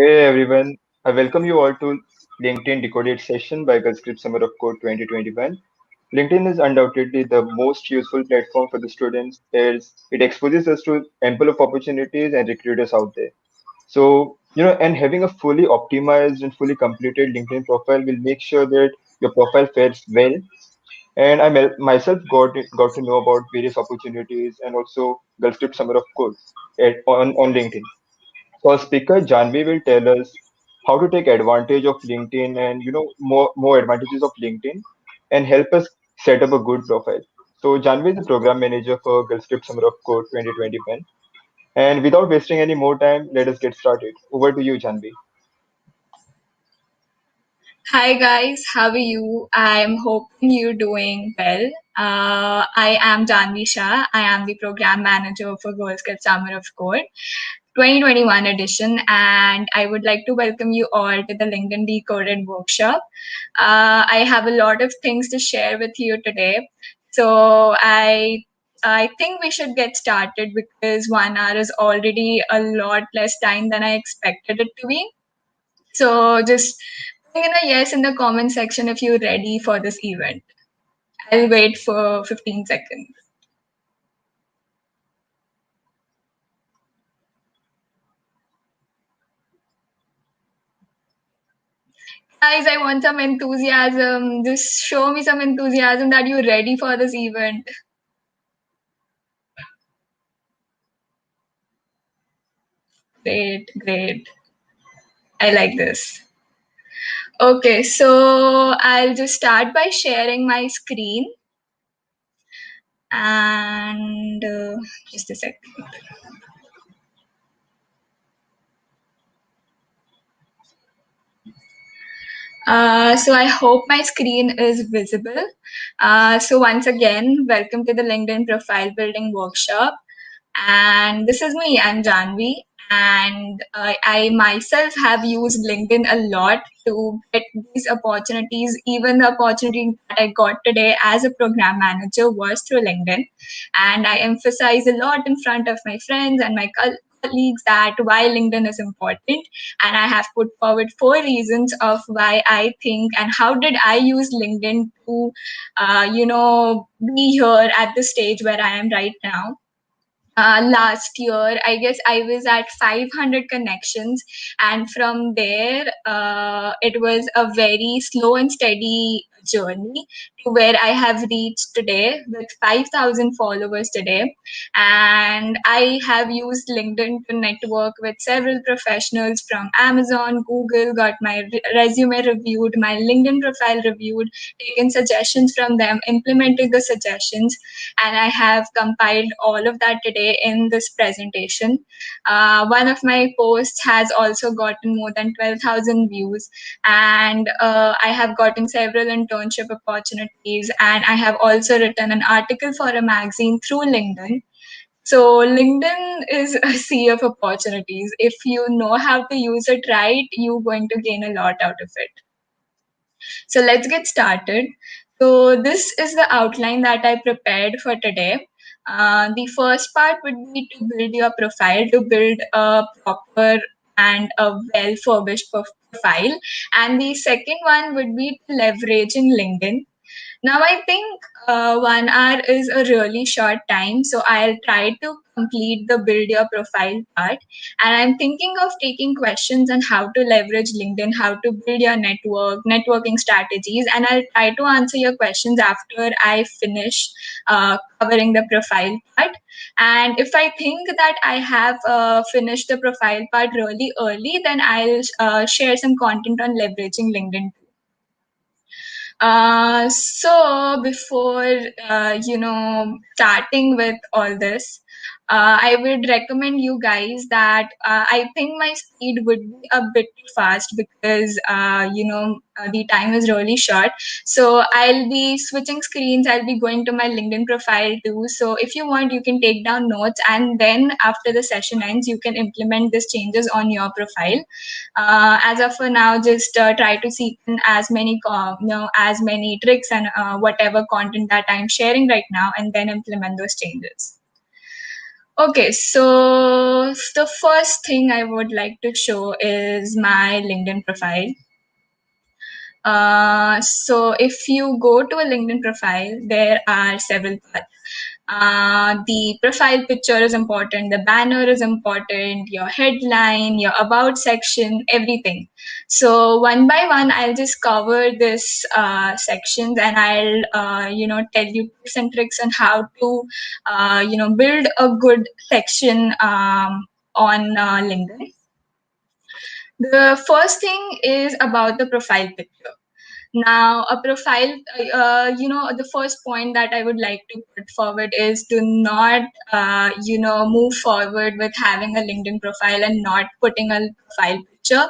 Hey everyone, I welcome you all to LinkedIn Decoded session by GirlScript Summer of Code 2021. LinkedIn is undoubtedly the most useful platform for the students as it exposes us to ample of opportunities and recruiters out there. And having a fully optimized and fully completed LinkedIn profile will make sure that your profile fares well. And myself got to know about various opportunities and also GirlScript Summer of Code on LinkedIn. So our speaker Janvi will tell us how to take advantage of LinkedIn and more advantages of LinkedIn and help us set up a good profile. So Janvi is the program manager for GirlScript Summer of Code 2021. And without wasting any more time, let us get started. Over to you, Janvi. Hi guys, how are you? I'm hoping you're doing well. I am Janvi Shah. I am the program manager for GirlScript Summer of Code 2021 edition, and I would like to welcome you all to the LinkedIn Decoded workshop. I have a lot of things to share with you today, so I think we should get started because 1 hour is already a lot less time than I expected it to be. So just put in a yes in the comment section if you're ready for this event. I'll wait for 15 seconds. Guys, I want some enthusiasm. Just show me some enthusiasm that you're ready for this event. Great, great. I like this. Okay, so I'll just start by sharing my screen and just a second. So I hope my screen is visible. So once again, welcome to the LinkedIn Profile Building Workshop. And this is me, I'm Janvi. And I myself have used LinkedIn a lot to get these opportunities. Even the opportunity that I got today as a program manager was through LinkedIn. And I emphasize a lot in front of my friends and my colleagues that why LinkedIn is important. And I have put forward 4 reasons of why I think and how did I use LinkedIn to, be here at the stage where I am right now. Last year, I guess I was at 500 connections, and from there, it was a very slow and steady journey to where I have reached today with 5,000 followers today. And I have used LinkedIn to network with several professionals from Amazon, Google, got my resume reviewed, my LinkedIn profile reviewed, taken suggestions from them, implemented the suggestions, and I have compiled all of that today in this presentation. One of my posts has also gotten more than 12,000 views, and I have gotten several internship opportunities, and I have also written an article for a magazine through LinkedIn. So LinkedIn is a sea of opportunities. If you know how to use it right, you're going to gain a lot out of it. So let's get started. So this is the outline that I prepared for today. The first part would be to build your profile, to build a proper and a well-furbished profile. And the second one would be leveraging LinkedIn. Now, I think 1 hour is a really short time, so I'll try to complete the build your profile part. And I'm thinking of taking questions on how to leverage LinkedIn, how to build your networking strategies, and I'll try to answer your questions after I finish covering the profile part. And if I think that I have finished the profile part really early, then I'll share some content on leveraging LinkedIn. So before starting with all this, I would recommend you guys that I think my speed would be a bit fast because the time is really short. So I'll be switching screens. I'll be going to my LinkedIn profile too. So if you want, you can take down notes, and then after the session ends, you can implement these changes on your profile. As of for now, just try to seek in as many tricks and whatever content that I'm sharing right now, and then implement those changes. Okay, so the first thing I would like to show is my LinkedIn profile. So if you go to a LinkedIn profile, there are several parts. The profile picture is important, the banner is important, your headline, your about section, everything. So one by one, I'll just cover this sections, and I'll tell you tips and tricks on how to build a good section on LinkedIn. The first thing is about the profile picture. Now, a profile, the first point that I would like to put forward is to not, move forward with having a LinkedIn profile and not putting a profile picture,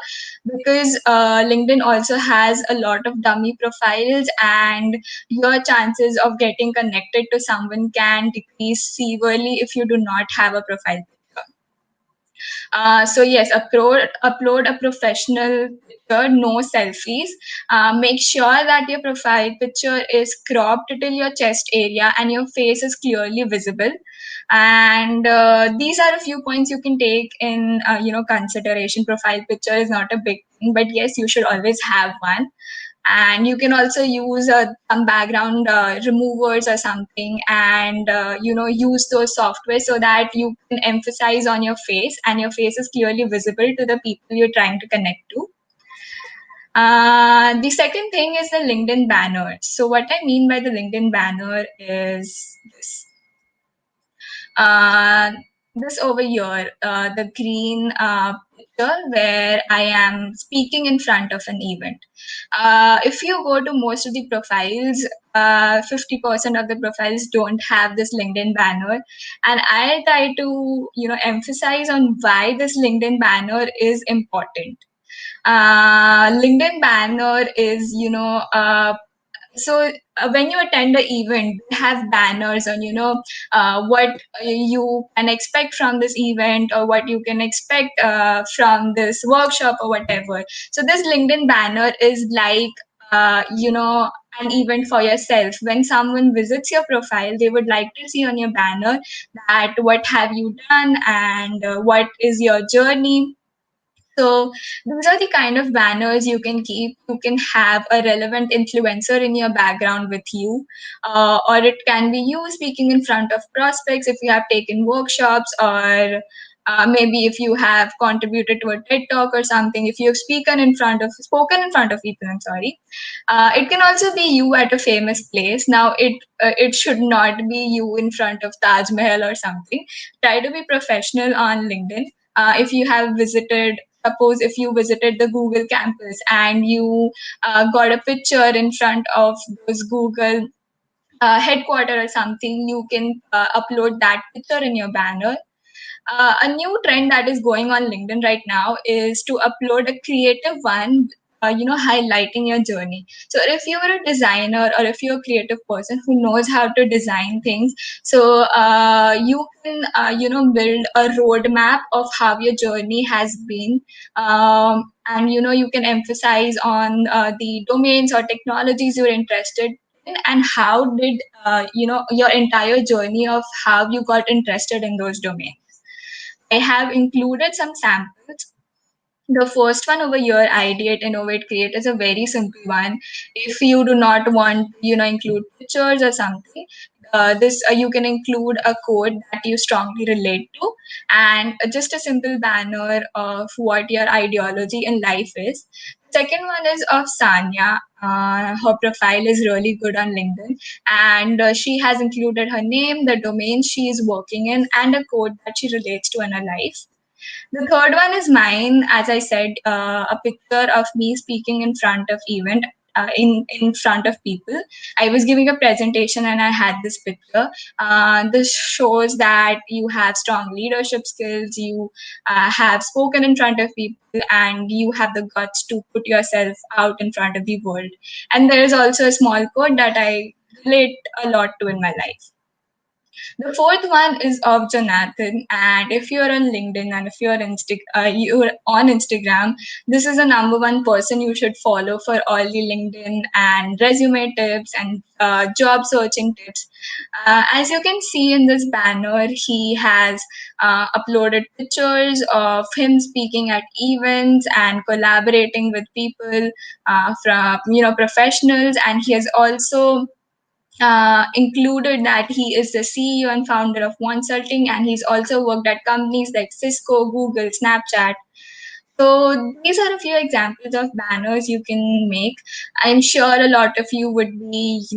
because LinkedIn also has a lot of dummy profiles, and your chances of getting connected to someone can decrease severely if you do not have a profile picture. So yes, upload a professional picture, no selfies. Make sure that your profile picture is cropped till your chest area and your face is clearly visible. And these are a few points you can take in consideration. Profile picture is not a big thing, but yes, you should always have one. And you can also use some background removers or something, and use those software so that you can emphasize on your face and your face is clearly visible to the people you're trying to connect to. The second thing is the LinkedIn banner. So what I mean by the LinkedIn banner is this. Uh, this over here, the green picture where I am speaking in front of an event. If you go to most of the profiles, 50% of the profiles don't have this LinkedIn banner, and I try to emphasize on why this LinkedIn banner is important. LinkedIn banner is when you attend an event, they have banners on what you can expect from this event, or what you can expect from this workshop or whatever. So this LinkedIn banner is like an event for yourself. When someone visits your profile, they would like to see on your banner that what have you done, and what is your journey. So these are the kind of banners you can keep. You can have a relevant influencer in your background with you, or it can be you speaking in front of prospects if you have taken workshops, or maybe if you have contributed to a TED talk or something. If you've spoken in front of people, I'm sorry. It can also be you at a famous place. Now, it should not be you in front of Taj Mahal or something. Try to be professional on LinkedIn. If you have visited, suppose if you visited the Google campus and you got a picture in front of those Google headquarter or something, you can upload that picture in your banner. A new trend that is going on LinkedIn right now is to upload a creative one, highlighting your journey. So if you're a designer or if you're a creative person who knows how to design things, so you can, build a roadmap of how your journey has been. And, you can emphasize on the domains or technologies you're interested in, and how did, your entire journey of how you got interested in those domains. I have included some samples. The first one over here, ideate, innovate, create, is a very simple one. If you do not want, include pictures or something, this you can include a code that you strongly relate to, and just a simple banner of what your ideology in life is. Second one is of Sanya. Her profile is really good on LinkedIn, and she has included her name, the domain she is working in, and a code that she relates to in her life. The third one is mine, as I said, a picture of me speaking in front of event. In front of people, I was giving a presentation and I had this picture. This shows that you have strong leadership skills, you have spoken in front of people, and you have the guts to put yourself out in front of the world. And there is also a small quote that I relate a lot to in my life. The fourth one is of Jonathan, and if you're on LinkedIn and if you're on Instagram, this is the number one person you should follow for all the LinkedIn and resume tips and job searching tips. As you can see in this banner, he has uploaded pictures of him speaking at events and collaborating with people from professionals, and he has also included that he is the CEO and founder of Consulting, and he's also worked at companies like Cisco, Google, Snapchat. So these are a few examples of banners you can make. I'm sure a lot of you would be,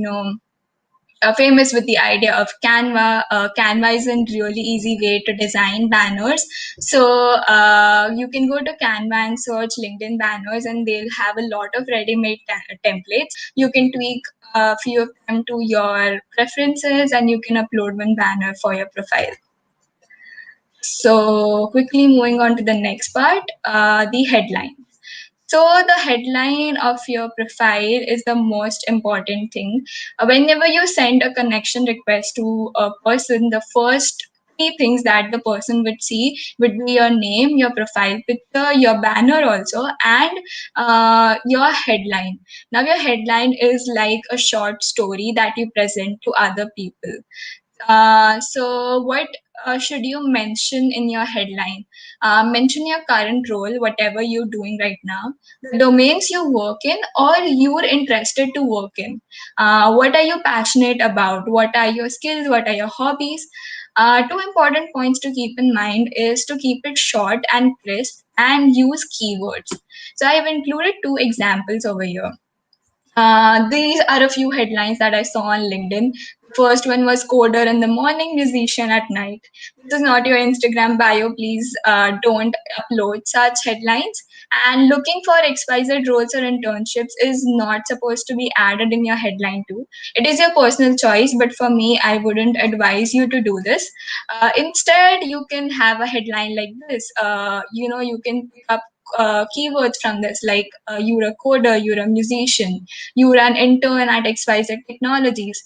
famous with the idea of Canva. Canva is a really easy way to design banners. So you can go to Canva and search LinkedIn banners, and they'll have a lot of ready-made templates. You can tweak a few of them to your preferences, and you can upload one banner for your profile. So quickly moving on to the next part, the headline. So the headline of your profile is the most important thing. Whenever you send a connection request to a person, the first three things that the person would see would be your name, your profile picture, your banner also, and your headline. Now your headline is like a short story that you present to other people. So, what should you mention in your headline? Mention your current role, whatever you're doing right now, the domains you work in or you're interested to work in. What are you passionate about? What are your skills? What are your hobbies? Two important points to keep in mind is to keep it short and crisp and use keywords. So, I've included two examples over here. These are a few headlines that I saw on LinkedIn. The first one was coder in the morning, musician at night. This is not your Instagram bio. Please don't upload such headlines. And looking for XYZ roles or internships is not supposed to be added in your headline too. It is your personal choice, but for me, I wouldn't advise you to do this. Instead, you can have a headline like this. You can pick up keywords from this, like you're a coder, you're a musician, you're an intern at XYZ Technologies,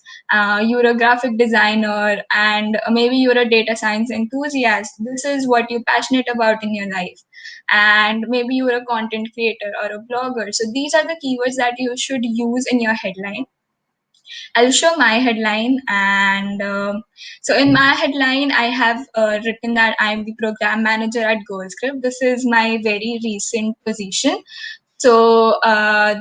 you're a graphic designer, and maybe you're a data science enthusiast. This is what you're passionate about in your life. And maybe you're a content creator or a blogger. So these are the keywords that you should use in your headline. I'll show my headline, and so in my headline, I have written that I'm the program manager at GirlScript. This is my very recent position. So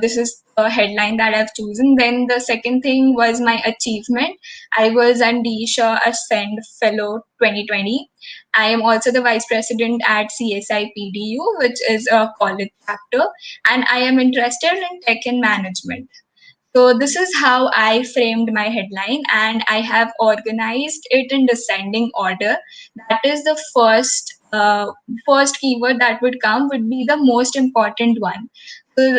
this is a headline that I've chosen. Then the second thing was my achievement. I was an DSHA Ascend Fellow 2020. I am also the Vice President at CSI PDU, which is a college chapter, and I am interested in tech and management. So this is how I framed my headline, and I have organized it in descending order. That is the first keyword that would come would be the most important one. So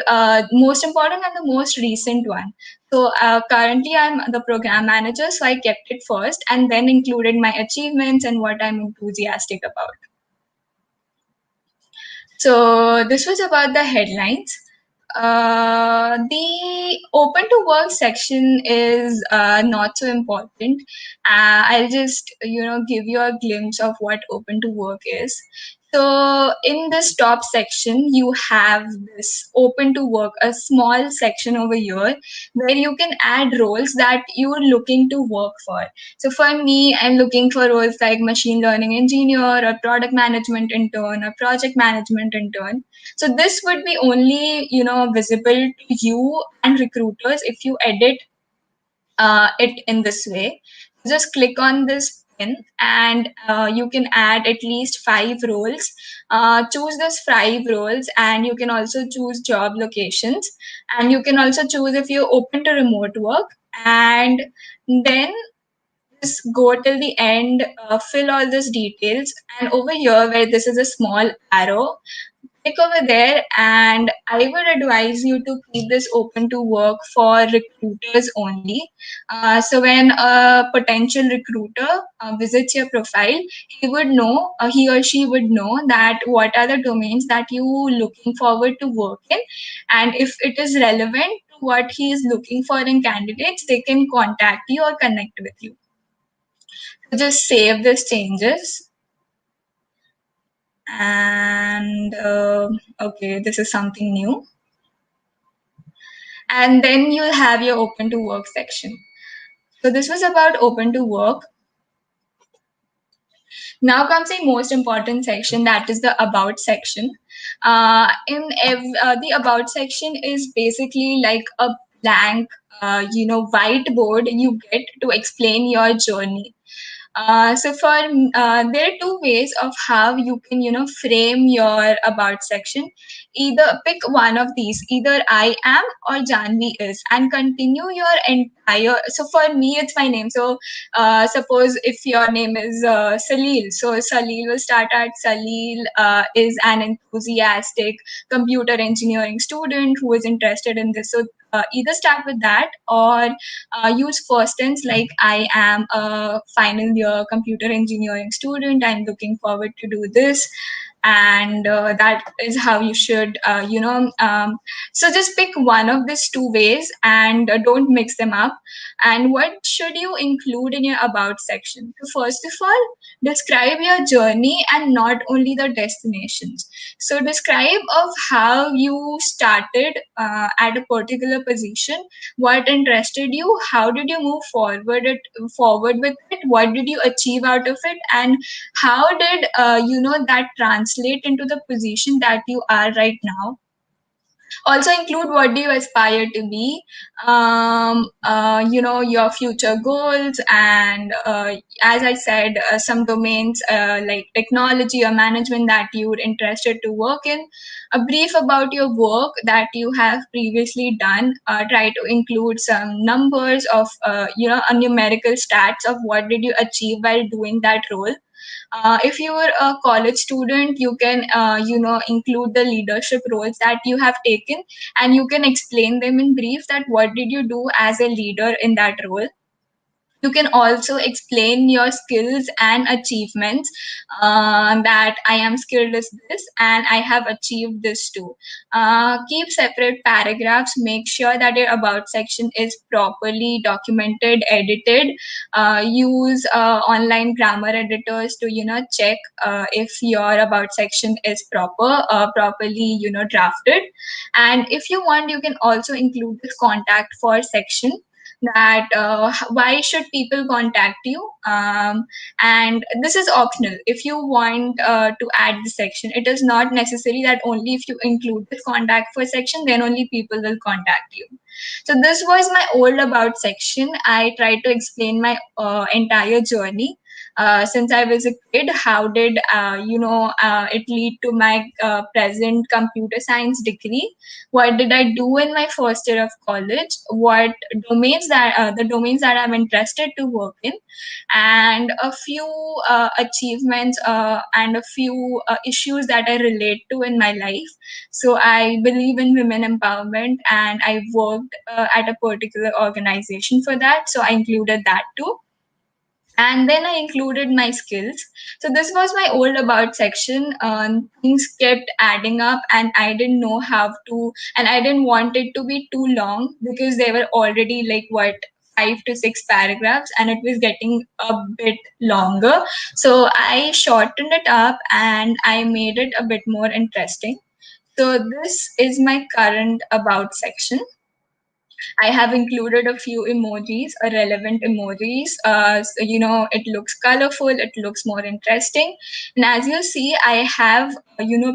most important and the most recent one. So currently I'm the program manager, so I kept it first and then included my achievements and what I'm enthusiastic about. So this was about the headlines. The open to work section is not so important. I'll just give you a glimpse of what open to work is. So in this top section, you have this open to work, a small section over here where you can add roles that you're looking to work for. So for me, I'm looking for roles like machine learning engineer or product management intern or project management intern. So this would be only, visible to you and recruiters if you edit it in this way. Just click on this pin and you can add at least 5 roles. Choose those 5 roles, and you can also choose job locations, and you can also choose if you're open to remote work. And then just go till the end, fill all these details, and over here where this is a small arrow, click over there, and I would advise you to keep this open to work for recruiters only. So when a potential recruiter visits your profile, he or she would know that what are the domains that you looking forward to work in, and if it is relevant to what he is looking for in candidates, they can contact you or connect with you. So just save these changes. And okay, this is something new. And then you'll have your open to work section. So this was about open to work. Now comes the most important section, that is the about section. The about section is basically like a blank, whiteboard you get to explain your journey. There are two ways of how you can, frame your about section. Either pick one of these, either I am or Janvi is, and continue your entire. So for me, it's my name. So suppose if your name is Salil, so Salil will start at Salil is an enthusiastic computer engineering student who is interested in this. So either start with that or use first tense like I am a final year computer engineering student. I'm looking forward to do this. And that is how you should, so just pick one of these two ways and don't mix them up. And what should you include in your about section? So first of all, describe your journey and not only the destinations. So describe of how you started at a particular position, what interested you, how did you move forward with it, what did you achieve out of it, and how did that translate into the position that you are right now. Also include what do you aspire to be, your future goals, and as I said, some domains like technology or management that you're interested to work in. A brief about your work that you have previously done. Try to include some numbers of a numerical stats of what did you achieve while doing that role. If you were a college student, you can include the leadership roles that you have taken, and you can explain them in brief that what did you do as a leader in that role. You can also explain your skills and achievements, that I am skilled as this and I have achieved this too. Keep separate paragraphs. Make sure that your about section is properly documented, edited. Use online grammar editors to check if your about section is properly drafted. And if you want, you can also include this contact for section, that why should people contact you, and this is optional. If you want to add the section, it is not necessary that only if you include this contact for section then only people will contact you. So this was my old about section. I tried to explain my entire journey since I was a kid. How did it lead to my present computer science degree? What did I do in my first year of college? What domains that the domains that I'm interested to work in, and a few achievements and a few issues that I relate to in my life. So I believe in women empowerment, and I worked at a particular organization for that. So I included that too. And then I included my skills. So this was my old about section. Things kept adding up, and I didn't know how to, and I didn't want it to be too long because they were already like what, 5 to 6 paragraphs, and it was getting a bit longer. So I shortened it up and I made it a bit more interesting. So this is my current about section. I have included a few emojis, relevant emojis. It looks colorful, it looks more interesting. And as you see, I have,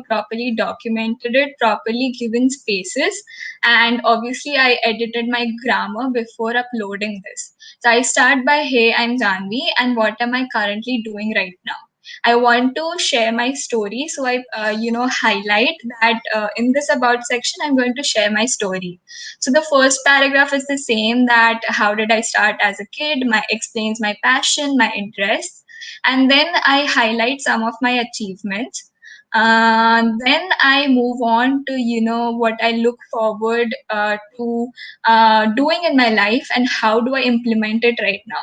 properly documented it, properly given spaces. And obviously, I edited my grammar before uploading this. So I start by, hey, I'm Janvi, and what am I currently doing right now? I want to share my story, so I, highlight that in this about section, I'm going to share my story. So the first paragraph is the same, that how did I start as a kid, my explains my passion, my interests, and then I highlight some of my achievements. Then I move on to what I look forward to doing in my life and how do I implement it right now.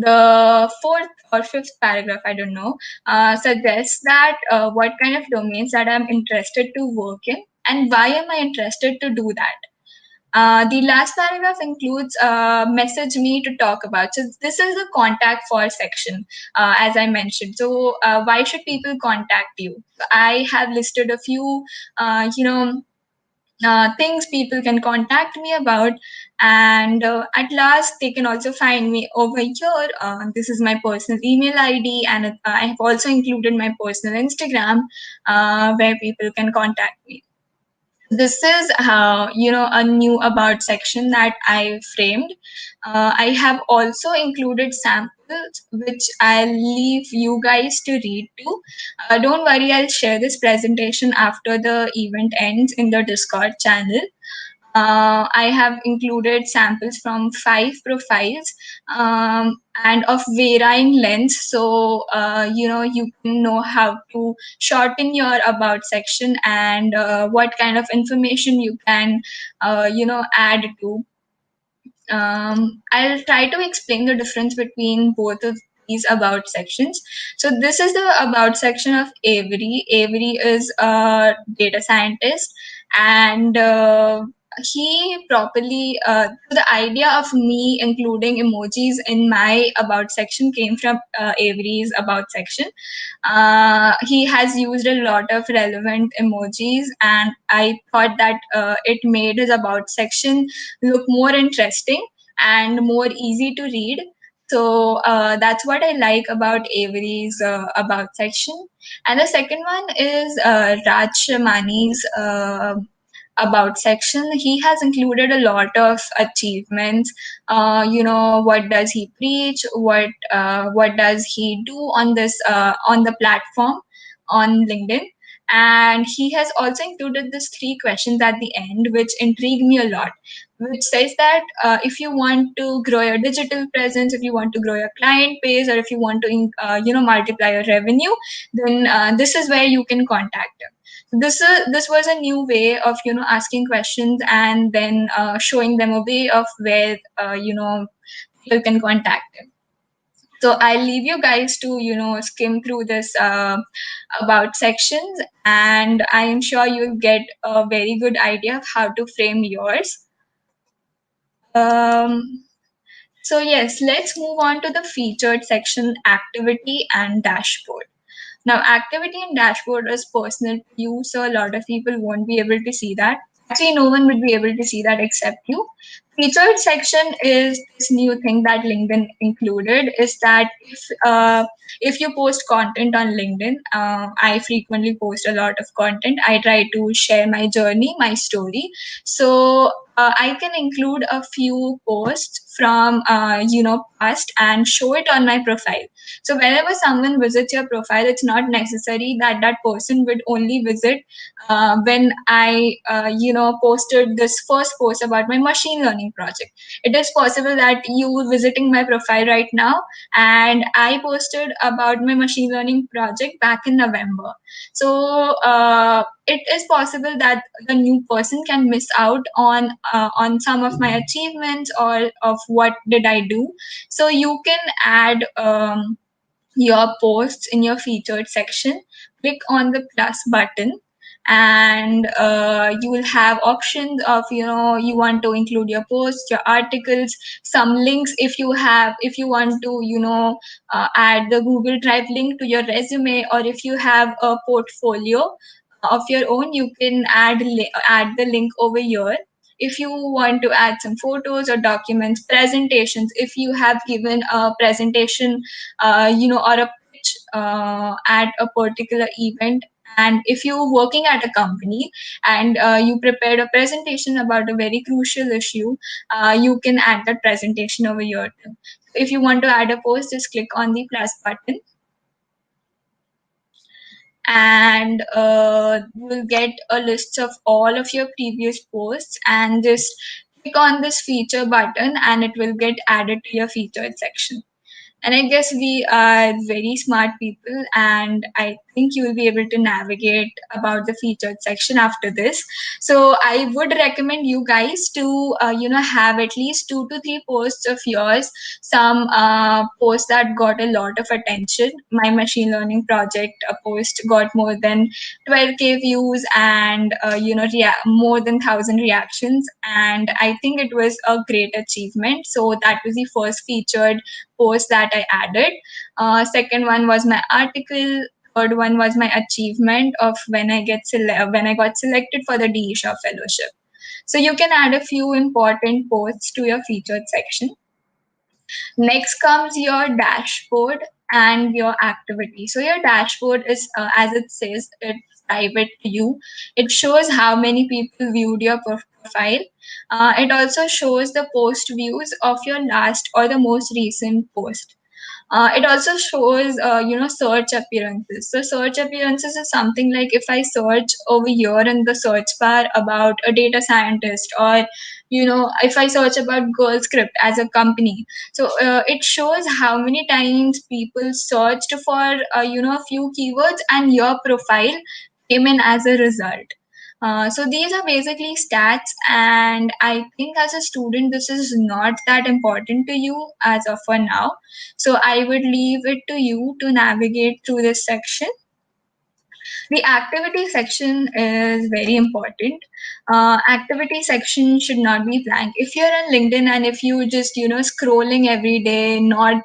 The fourth or fifth paragraph, I don't know, suggests that what kind of domains that I'm interested to work in and why am I interested to do that. The last paragraph includes message me to talk about. So this is the contact for section, as I mentioned. So why should people contact you? I have listed a few, things people can contact me about, and at last they can also find me over here. This is my personal email ID, and I have also included my personal Instagram, where people can contact me. This is how, a new about section that I framed. I have also included samples which I'll leave you guys to read to. Don't worry, I'll share this presentation after the event ends in the Discord channel. I have included samples from 5 profiles, and of varying lengths. So, you can know how to shorten your about section, and what kind of information you can, add to. I'll try to explain the difference between both of these about sections. So this is the about section of Avery. Avery is a data scientist, and he properly, the idea of me including emojis in my about section came from Avery's about section. He has used a lot of relevant emojis, and I thought that it made his about section look more interesting and more easy to read. So that's what I like about Avery's about section. And the second one is Raj Shamani's about section. He has included a lot of achievements. What does he preach? What does he do on this on the platform on LinkedIn? And he has also included these 3 questions at the end, which intrigue me a lot, which says that if you want to grow your digital presence, if you want to grow your client base, or if you want to multiply your revenue, then this is where you can contact him. This was a new way of asking questions, and then showing them a way of where people can contact him. So I'll leave you guys to skim through this about sections, and I am sure you'll get a very good idea of how to frame yours. um, so yes, let's move on to the featured section, activity and dashboard. Now, activity and dashboard is personal to you, so a lot of people won't be able to see that. Actually, no one would be able to see that except you. Featured section is this new thing that LinkedIn included. Is that if you post content on LinkedIn, I frequently post a lot of content. I try to share my journey, my story. So I can include a few posts from past and show it on my profile. So whenever someone visits your profile, it's not necessary that that person would only visit when I, posted this first post about my machine learning project. It is possible that you visiting my profile right now, and I posted about my machine learning project back in November. So it is possible that the new person can miss out on some of my achievements or of what did I do. So you can add your posts in your featured section. Click on the plus button, and you will have options of you want to include your posts, your articles, some links. If you want to add the Google Drive link to your resume, or if you have a portfolio of your own, you can add the link over here. If you want to add some photos or documents, presentations, if you have given a presentation, or a pitch at a particular event, and if you're working at a company and you prepared a presentation about a very crucial issue, you can add that presentation over here too. If you want to add a post, just click on the plus button, and you'll get a list of all of your previous posts, and just click on this feature button and it will get added to your featured section. And I guess we are very smart people, and I think you will be able to navigate about the featured section after this. So I would recommend you guys to have at least 2 to 3 posts of yours, some posts that got a lot of attention. My machine learning project post got more than 12K views and more than 1,000 reactions, and I think it was a great achievement. So that was the first featured post that I added. Second one was my article. Third one was my achievement of when I got selected for the DE Shaw Fellowship. So you can add a few important posts to your featured section. Next comes your dashboard and your activity. So your dashboard is, as it says, it's private to you. It shows how many people viewed your profile. It also shows the post views of your last or the most recent post. It also shows, search appearances. So search appearances is something like if I search over here in the search bar about a data scientist, or if I search about GirlScript as a company, so it shows how many times people searched for a few keywords and your profile came in as a result. So these are basically stats, and I think as a student, this is not that important to you as of for now. So I would leave it to you to navigate through this section. The activity section is very important. Activity section should not be blank. If you're on LinkedIn and if you just scrolling every day, not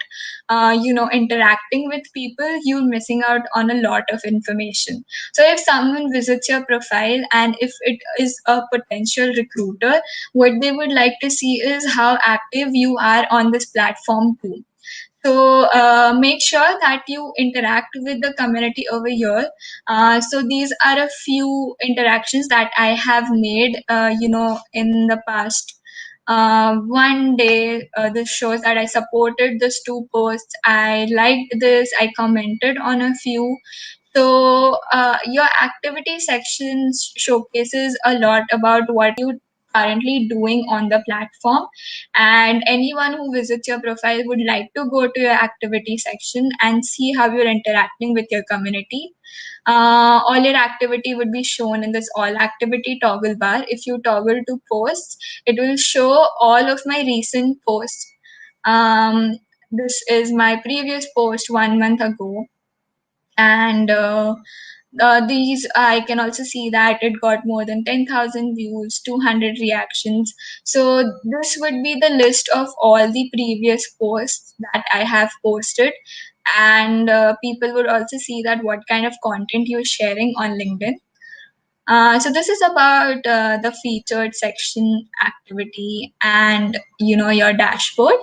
interacting with people, you're missing out on a lot of information. So if someone visits your profile and if it is a potential recruiter, what they would like to see is how active you are on this platform too. So make sure that you interact with the community over here. So these are a few interactions that I have made, in the past. One day, this shows that I supported these two posts. I liked this. I commented on a few. So your activity sections showcases a lot about what you currently doing on the platform, and anyone who visits your profile would like to go to your activity section and see how you're interacting with your community. All your activity would be shown in this all activity toggle bar. If you toggle to posts, it will show all of my recent posts. This is my previous post 1 month ago, and these I can also see that it got more than 10,000 views, 200 reactions. So this would be the list of all the previous posts that I have posted, and people would also see that what kind of content you're sharing on LinkedIn. So this is about the featured section, activity, and your dashboard.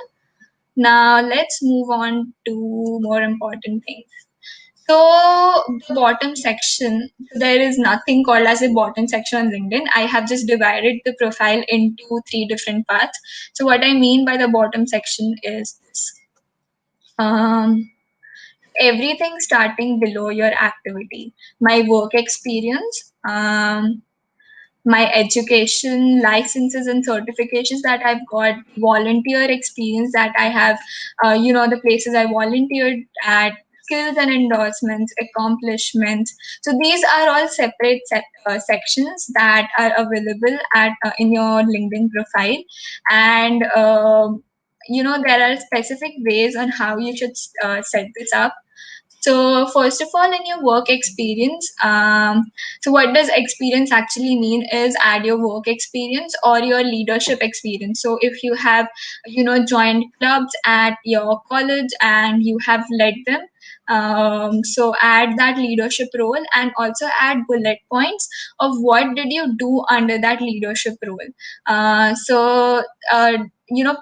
Now let's move on to more important things. So the bottom section, there is nothing called as a bottom section on LinkedIn. I have just divided the profile into 3 different parts. So what I mean by the bottom section is this. Um, Everything starting below your activity. My work experience, my education, licenses and certifications that I've got, volunteer experience that I have, the places I volunteered at, skills and endorsements, accomplishments. So these are all separate sections that are available at in your LinkedIn profile, and there are specific ways on how you should set this up. So first of all, in your work experience, so what does experience actually mean is add your work experience or your leadership experience. So if you have, joined clubs at your college and you have led them, so add that leadership role and also add bullet points of what did you do under that leadership role. So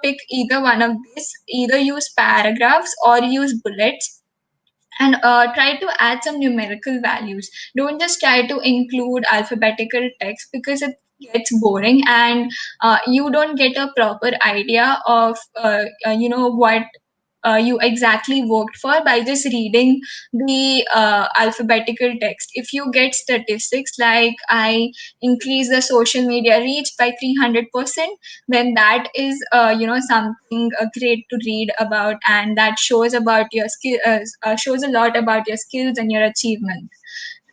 pick either one of these, either use paragraphs or use bullets, and try to add some numerical values. Don't just try to include alphabetical text because it gets boring, and you don't get a proper idea of what you exactly worked for by just reading the alphabetical text. If you get statistics like I increase the social media reach by 300%, then that is something great to read about, and that shows about your skill, shows a lot about your skills and your achievements.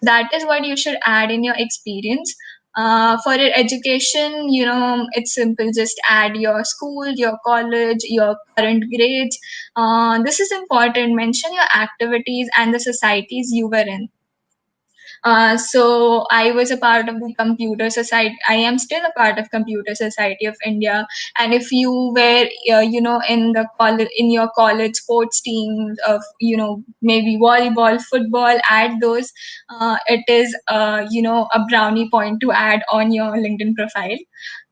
That is what you should add in your experience. For your education, it's simple. Just add your school, your college, your current grades. This is important. Mention your activities and the societies you were in. So I was a part of the Computer Society. I am still a part of Computer Society of India. And if you were, in the college, in your college sports teams of, maybe volleyball, football, add those. It is, a brownie point to add on your LinkedIn profile.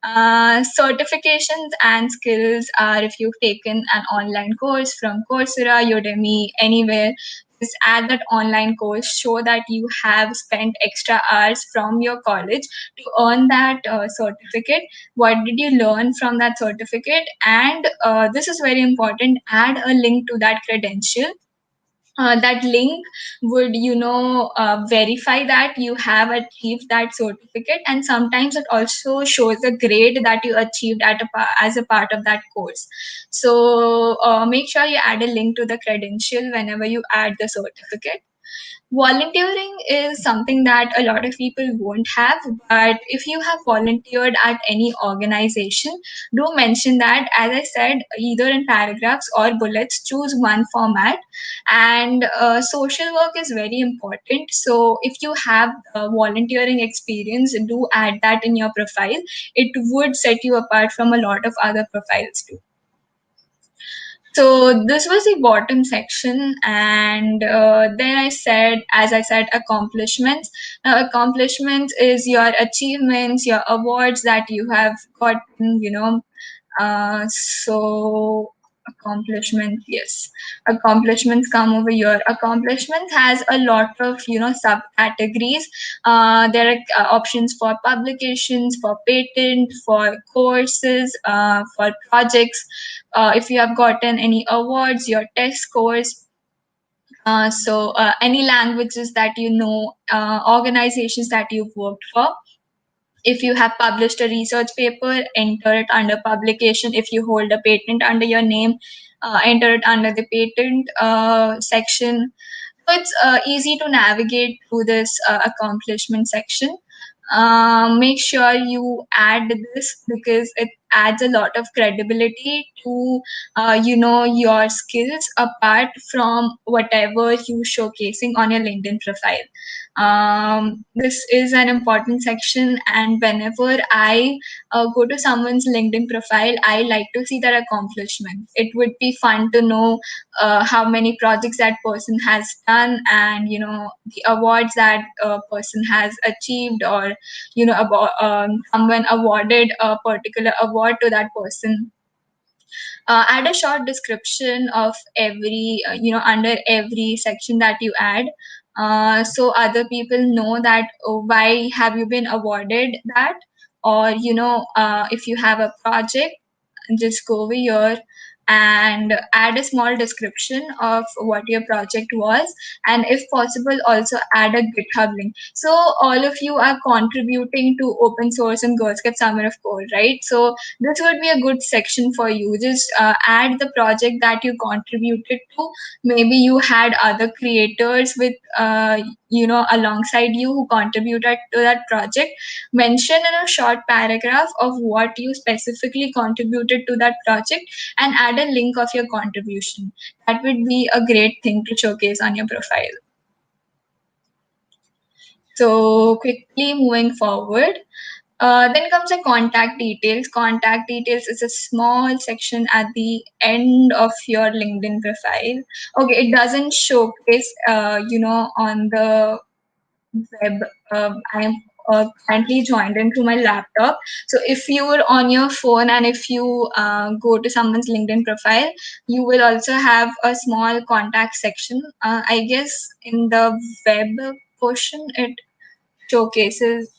Certifications and skills are if you've taken an online course from Coursera, Udemy, anywhere, just add that online course, show that you have spent extra hours from your college to earn that certificate. What did you learn from that certificate? And this is very important, add a link to that credential. That link would verify that you have achieved that certificate, and sometimes it also shows the grade that you achieved as a part of that course. So make sure you add a link to the credential whenever you add the certificate. Volunteering is something that a lot of people won't have, but if you have volunteered at any organization, do mention that. As I said, either in paragraphs or bullets, choose one format. And social work is very important. So if you have volunteering experience, do add that in your profile. It would set you apart from a lot of other profiles too. So this was the bottom section, and then as I said, accomplishments. Now, accomplishments is your achievements, your awards that you have gotten. So accomplishments, yes, accomplishments come over here. Accomplishments has a lot of subcategories. There are options for publications, for patent, for courses, for projects. If you have gotten any awards, your test scores. Any languages that organizations that you've worked for. If you have published a research paper, enter it under publication. If you hold a patent under your name, enter it under the patent section. So it's easy to navigate through this accomplishment section. Make sure you add this because it adds a lot of credibility to your skills apart from whatever you showcasing on your LinkedIn profile. This is an important section, and whenever I go to someone's LinkedIn profile, I like to see their accomplishments. It would be fun to know how many projects that person has done, and the awards that person has achieved, or about someone awarded a particular award to that person. Add a short description of every under every section that you add, so other people know that why have you been awarded that, or if you have a project, just go over here and add a small description of what your project was, and if possible also add a GitHub link. So all of you are contributing to open source and GirlScript Summer of Code, right? So this would be a good section for you. Just add the project that you contributed to. Maybe you had other creators with alongside you who contributed to that project. Mention in a short paragraph of what you specifically contributed to that project, and add a link of your contribution. That would be a great thing to showcase on your profile. So quickly moving forward, then comes the contact details. Contact details is a small section at the end of your LinkedIn profile. Okay, it doesn't showcase, on the web. I'm currently joined into my laptop. So if you were on your phone and if you go to someone's LinkedIn profile, you will also have a small contact section. I guess in the web portion, it showcases.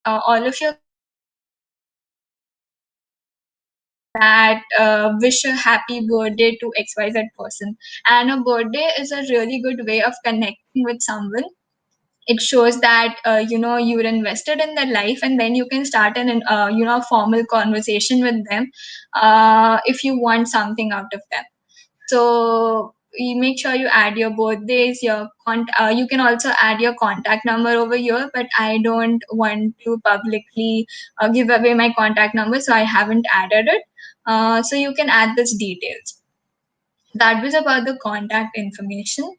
All of your that wish a happy birthday to XYZ person. And a birthday is a really good way of connecting with someone. It shows that you're invested in their life, and then you can start an formal conversation with them if you want something out of them. So you make sure you add your birthdays, you can also add your contact number over here, but I don't want to publicly give away my contact number, so I haven't added it. So you can add these details. That was about the contact information.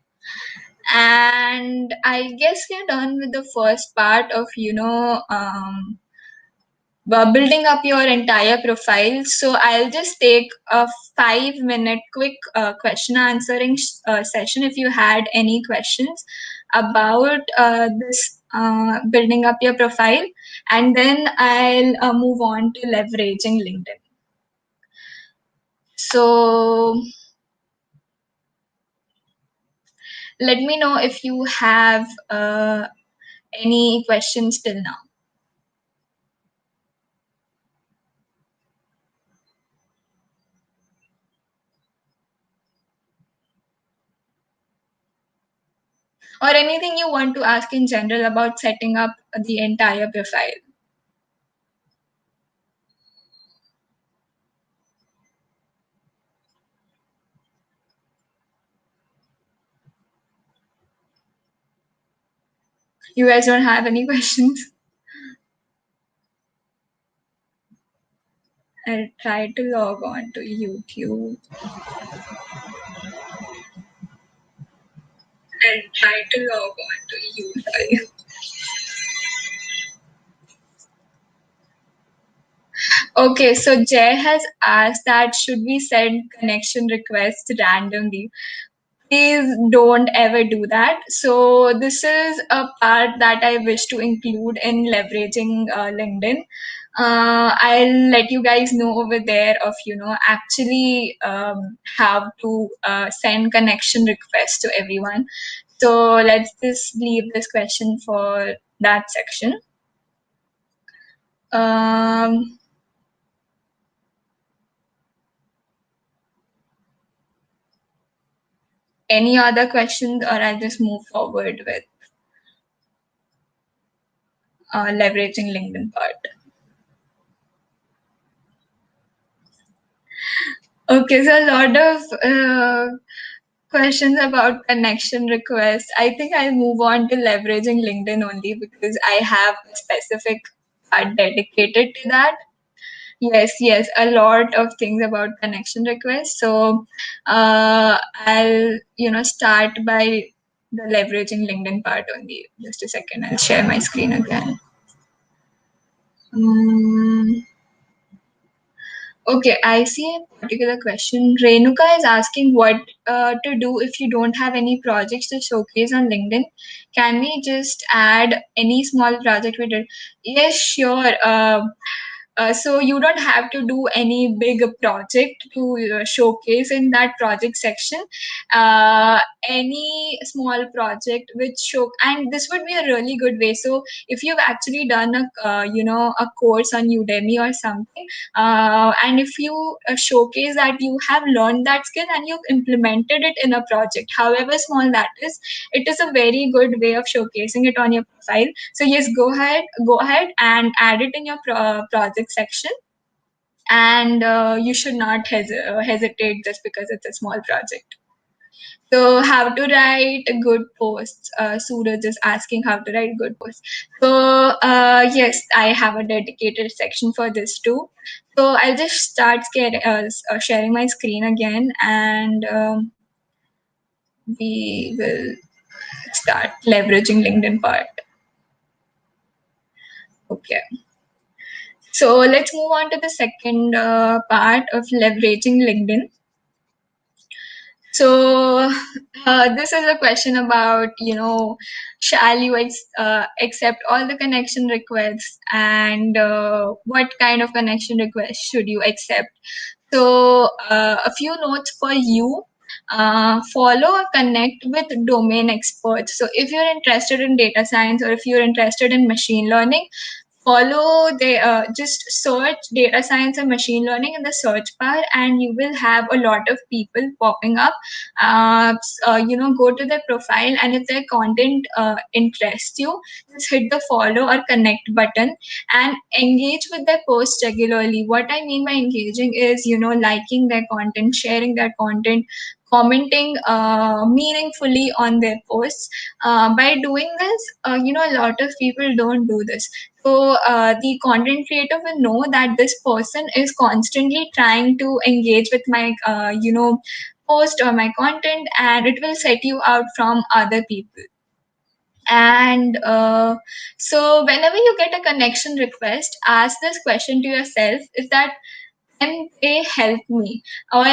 And I guess we're done with the first part of building up your entire profile. So I'll just take a 5-minute quick question answering session if you had any questions about this building up your profile, and then I'll move on to leveraging LinkedIn. So let me know if you have any questions till now. Or anything you want to ask in general about setting up the entire profile. You guys don't have any questions? I'll try to log on to YouTube. I'll try to log on to YouTube. Okay, so Jay has asked that should we send connection requests randomly? Please don't ever do that. So this is a part that I wish to include in leveraging LinkedIn. I'll let you guys know over there of actually how to send connection requests to everyone. So let's just leave this question for that section. Any other questions, or I'll just move forward with leveraging LinkedIn part. Okay, so a lot of questions about connection requests. I think I'll move on to leveraging LinkedIn only because I have a specific part dedicated to that. Yes, a lot of things about connection requests. So I'll start by the leveraging LinkedIn part only. Just a second, I'll share my screen again. Okay, I see a particular question. Renuka is asking what to do if you don't have any projects to showcase on LinkedIn. Can we just add any small project we did? Yes, sure. So you don't have to do any big project to showcase in that project section. Any small project which show, and this would be a really good way. So if you've actually done a course on Udemy or something, and if you showcase that you have learned that skill and you've implemented it in a project, however small that is, it is a very good way of showcasing it on your profile. So yes, go ahead and add it in your project section, and you should not hesitate just because it's a small project. So how to write good posts? Suraj is asking how to write good posts. So yes, I have a dedicated section for this too. So I'll just start sharing my screen again, and we will start leveraging LinkedIn part. Okay. So let's move on to the second part of leveraging LinkedIn. So this is a question about, shall you accept all the connection requests, and what kind of connection requests should you accept? So a few notes for you. Follow or connect with domain experts. So if you're interested in data science or if you're interested in machine learning, follow the just search data science and machine learning in the search bar, and you will have a lot of people popping up. Go to their profile, and if their content interests you, just hit the follow or connect button and engage with their posts regularly. What I mean by engaging is, liking their content, sharing their content, commenting meaningfully on their posts. By doing this, a lot of people don't do this. So the content creator will know that this person is constantly trying to engage with my, post or my content, and it will set you out from other people. And so whenever you get a connection request, ask this question to yourself: is that, can they help me? Or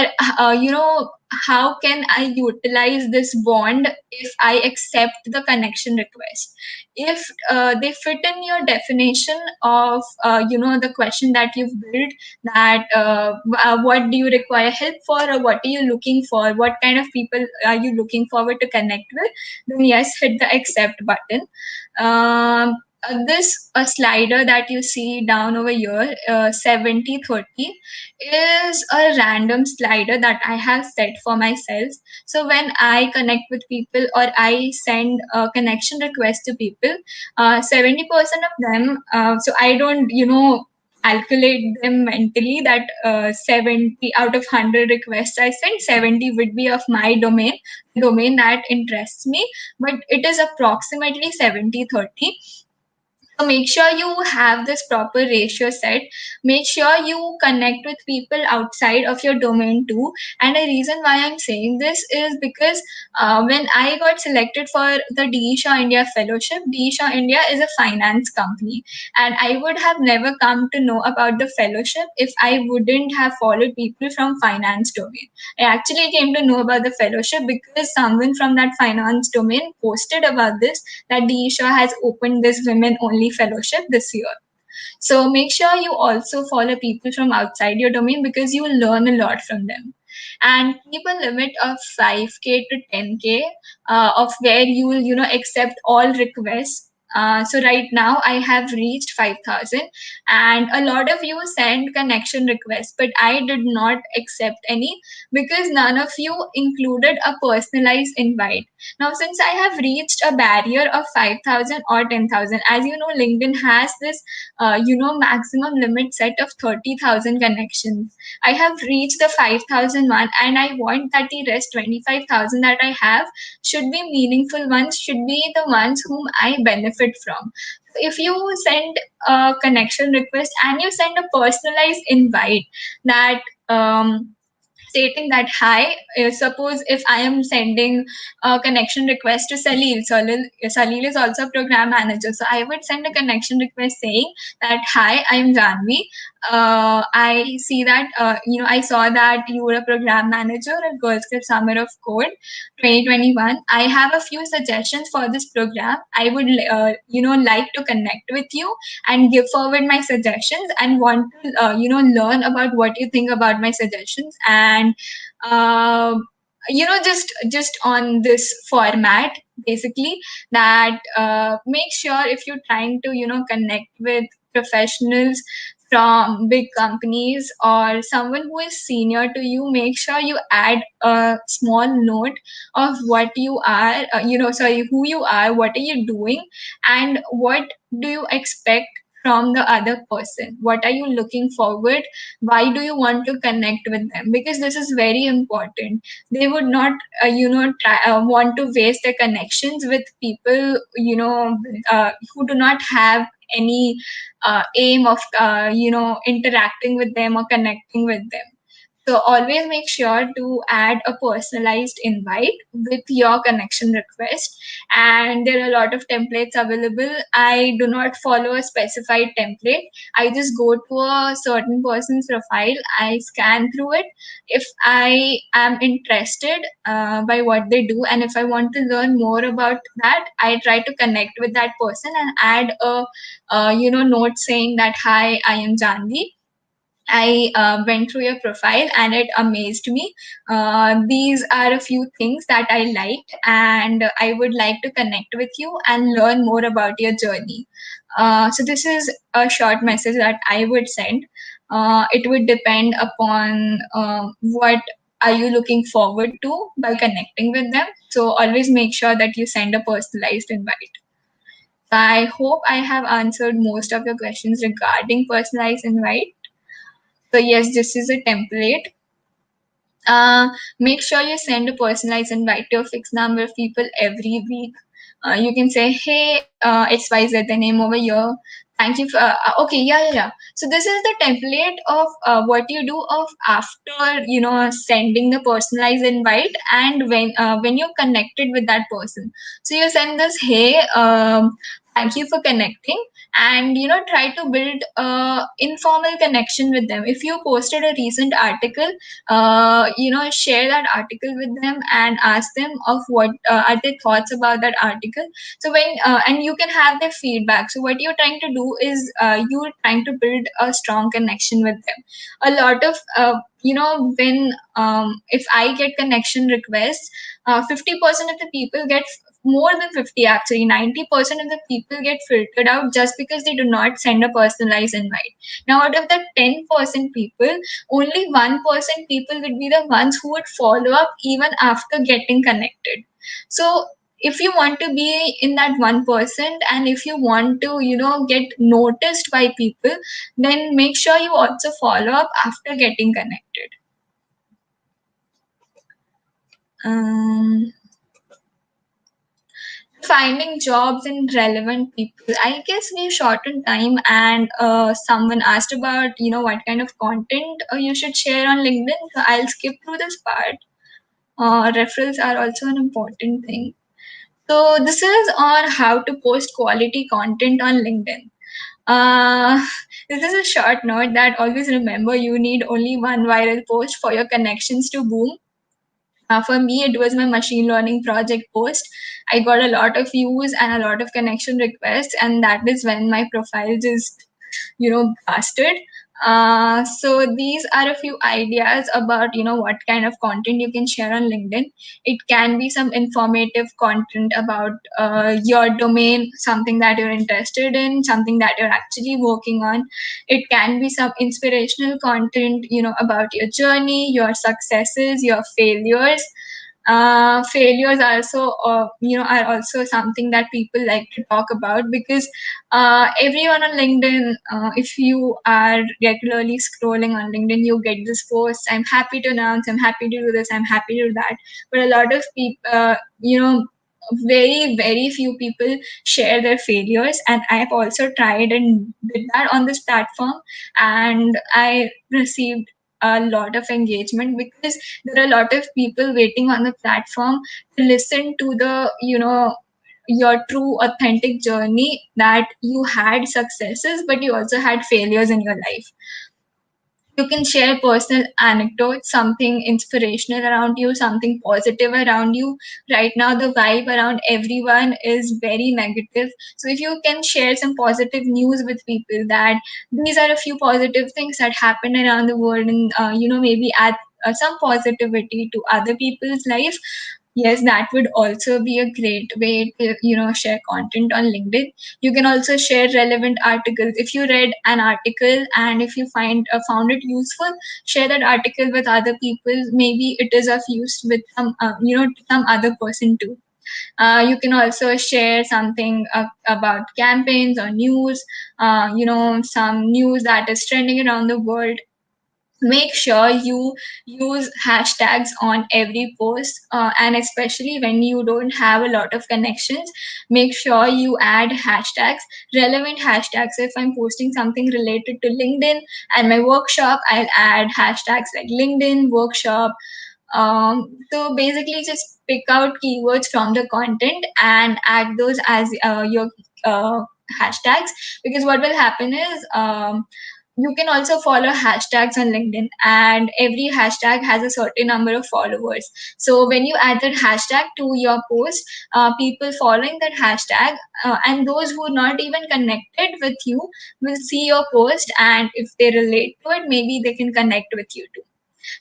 how can I utilize this bond if I accept the connection request? If they fit in your definition of the question that you've built, that what do you require help for, or what are you looking for, what kind of people are you looking forward to connect with, then yes, hit the accept button. This a slider that you see down over here, 70/30, is a random slider that I have set for myself. So when I connect with people or I send a connection request to people, 70% of them, so I don't, calculate them mentally that 70 out of 100 requests I send, 70 would be of my domain, the domain that interests me, but it is approximately 70/30. So make sure you have this proper ratio set. Make sure you connect with people outside of your domain too. And the reason why I'm saying this is because when I got selected for the DE Shaw India Fellowship, DE Shaw India is a finance company. And I would have never come to know about the fellowship if I wouldn't have followed people from finance domain. I actually came to know about the fellowship because someone from that finance domain posted about this, that Deisha has opened this women only fellowship this year. So make sure you also follow people from outside your domain because you will learn a lot from them. And keep a limit of 5K to 10K of where you will, accept all requests. So right now I have reached 5,000, and a lot of you send connection requests, but I did not accept any because none of you included a personalized invite. Now, since I have reached a barrier of 5,000 or 10,000, as you know, LinkedIn has this, maximum limit set of 30,000 connections. I have reached the 5,000 one, and I want that the rest 25,000 that I have should be meaningful ones, should be the ones whom I benefit from. If you send a connection request and you send a personalized invite that, stating that hi, suppose if I am sending a connection request to Salil is also a program manager, so I would send a connection request saying that hi, I am Janvi. I see that, I saw that you were a program manager at GirlScript Summer of Code 2021. I have a few suggestions for this program. I would, like to connect with you and give forward my suggestions, and want to, learn about what you think about my suggestions. And uh, just on this format, basically, that make sure if you're trying to, connect with professionals from big companies or someone who is senior to you, make sure you add a small note of what you are, sorry, who you are, what are you doing, and what do you expect from the other person, what are you looking forward, why do you want to connect with them, because this is very important. They would not, want to waste their connections with people, who do not have any aim of, interacting with them or connecting with them. So always make sure to add a personalized invite with your connection request. And there are a lot of templates available. I do not follow a specified template. I just go to a certain person's profile, I scan through it. If I am interested by what they do, and if I want to learn more about that, I try to connect with that person and add a, note saying that hi, I am Janvi. I went through your profile and it amazed me. These are a few things that I liked, and I would like to connect with you and learn more about your journey. So this is a short message that I would send. It would depend upon what are you looking forward to by connecting with them. So always make sure that you send a personalized invite. I hope I have answered most of your questions regarding personalized invite. So yes, this is a template. Uh, Make sure you send a personalized invite to a fixed number of people every week. You can say, hey, XYZ, the name over here. Thank you for, okay, yeah. So this is the template of what you do of after, sending the personalized invite and when you're connected with that person. So you send this, hey, thank you for connecting, and try to build a informal connection with them. If you posted a recent article, share that article with them and ask them of what are their thoughts about that article. So when and you can have their feedback. So what you're trying to do is you're trying to build a strong connection with them. A lot of when if I get connection requests, 50% of the people get, more than 50 actually, 90% of the people get filtered out just because they do not send a personalized invite. Now out of the 10% people, only 1% people would be the ones who would follow up even after getting connected. So if you want to be in that 1%, and if you want to get noticed by people, then make sure you also follow up after getting connected. um, Finding jobs and relevant people, I guess we shortened time, and someone asked about what kind of content you should share on LinkedIn, so I'll skip through this part. Referrals are also an important thing. So this is on how to post quality content on LinkedIn. Uh, this is a short note that always remember you need only one viral post for your connections to boom. For me, it was my machine learning project post. I got a lot of views and a lot of connection requests, and that is when my profile just blasted. So these are a few ideas about what kind of content you can share on LinkedIn. It can be some informative content about your domain, something that you're interested in, something that you're actually working on. It can be some inspirational content, about your journey, your successes, your failures. Failures also are also something that people like to talk about, because everyone on LinkedIn, if you are regularly scrolling on LinkedIn, you get this post, I'm happy to announce, I'm happy to do this, I'm happy to do that. But a lot of people, very, very few people share their failures. And I've also tried and did that on this platform, and I received a lot of engagement, because there are a lot of people waiting on the platform to listen to the your true authentic journey, that you had successes but you also had failures in your life. You can share personal anecdotes, something inspirational around you, something positive around you. Right now the vibe around everyone is very negative, so if you can share some positive news with people, that these are a few positive things that happen around the world, and maybe add some positivity to other people's life. Yes, that would also be a great way to share content on LinkedIn. You can also share relevant articles. If you read an article and if you found it useful, share that article with other people. Maybe it is of use with to some other person too. You can also share something about campaigns or news, some news that is trending around the world. Make sure you use hashtags on every post, and especially when you don't have a lot of connections, make sure you add hashtags, relevant hashtags. If I'm posting something related to LinkedIn and my workshop, I'll add hashtags like LinkedIn workshop. So basically just pick out keywords from the content and add those as your uh, hashtags, because what will happen is you can also follow hashtags on LinkedIn, and every hashtag has a certain number of followers. So when you add that hashtag to your post, people following that hashtag, and those who are not even connected with you, will see your post, and if they relate to it, maybe they can connect with you too.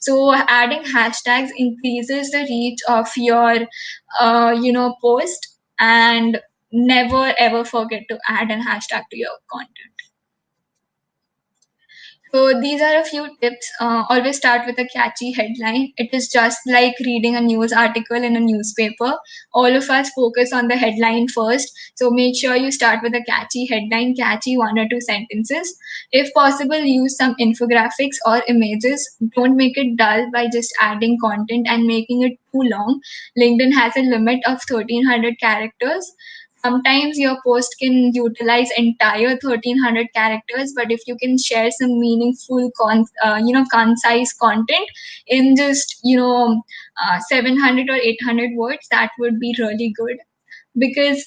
So adding hashtags increases the reach of your post. And never ever forget to add an hashtag to your content. So these are a few tips. Always start with a catchy headline. It is just like reading a news article in a newspaper. All of us focus on the headline first. So make sure you start with a catchy headline, catchy one or two sentences. If possible, use some infographics or images. Don't make it dull by just adding content and making it too long. LinkedIn has a limit of 1300 characters. Sometimes your post can utilize entire 1300 characters, but if you can share some meaningful concise content in just 700 or 800 words, that would be really good. Because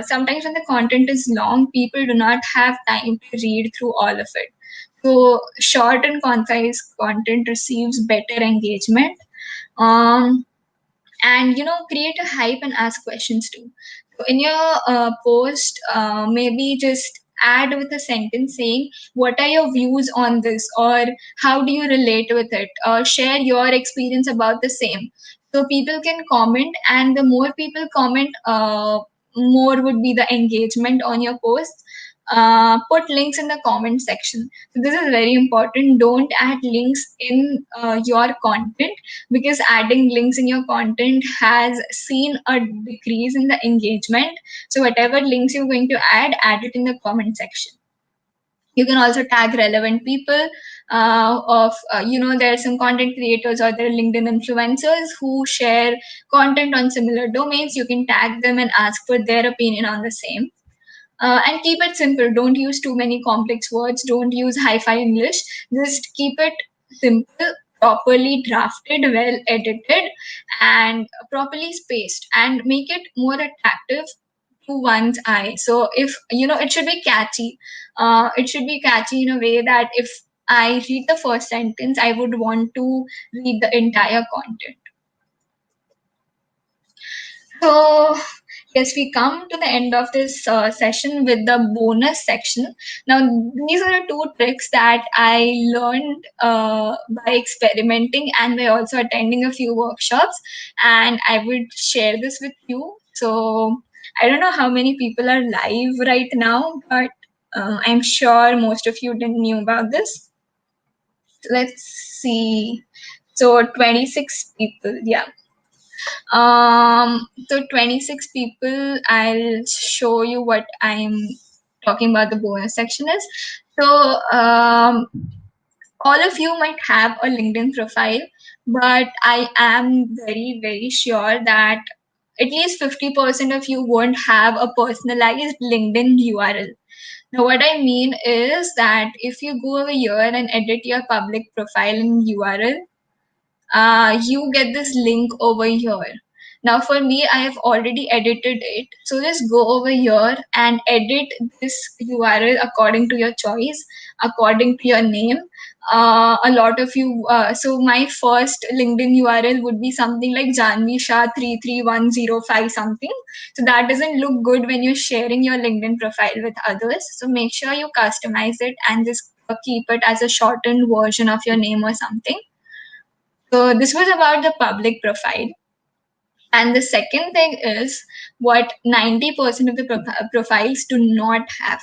sometimes when the content is long, people do not have time to read through all of it. So short and concise content receives better engagement. um, and create a hype and ask questions too. So in your post, maybe just add with a sentence saying what are your views on this, or how do you relate with it, or share your experience about the same, so people can comment, and the more people comment, more would be the engagement on your post. Put links in the comment section. So this is very important. Don't add links in your content, because adding links in your content has seen a decrease in the engagement. So whatever links you're going to add it in the comment section. You can also tag relevant people. There are some content creators or there are LinkedIn influencers who share content on similar domains. You can tag them and ask for their opinion on the same. And keep it simple. Don't use too many complex words. Don't use hi-fi English. Just keep it simple, properly drafted, well edited, and properly spaced, and make it more attractive to one's eye. So if it should be catchy. It should be catchy in a way that if I read the first sentence, I would want to read the entire content. So, yes, we come to the end of this session with the bonus section. Now, these are the two tricks that I learned by experimenting and by also attending a few workshops, and I would share this with you. So, I don't know how many people are live right now, but I'm sure most of you didn't knew about this. Let's see. So, 26 people, yeah. So 26 people, I'll show you what I'm talking about the bonus section is. So, all of you might have a LinkedIn profile, but I am very, very sure that at least 50% of you won't have a personalized LinkedIn URL. Now, what I mean is that if you go over here and edit your public profile in URL, you get this link over here. Now, for me, I have already edited it. So just go over here and edit this URL according to your choice, according to your name. A lot of you, so my first LinkedIn URL would be something like Janvi Shah 33105 something. So that doesn't look good when you're sharing your LinkedIn profile with others. So make sure you customize it and just keep it as a shortened version of your name or something. So this was about the public profile. And the second thing is what 90% of the profiles do not have.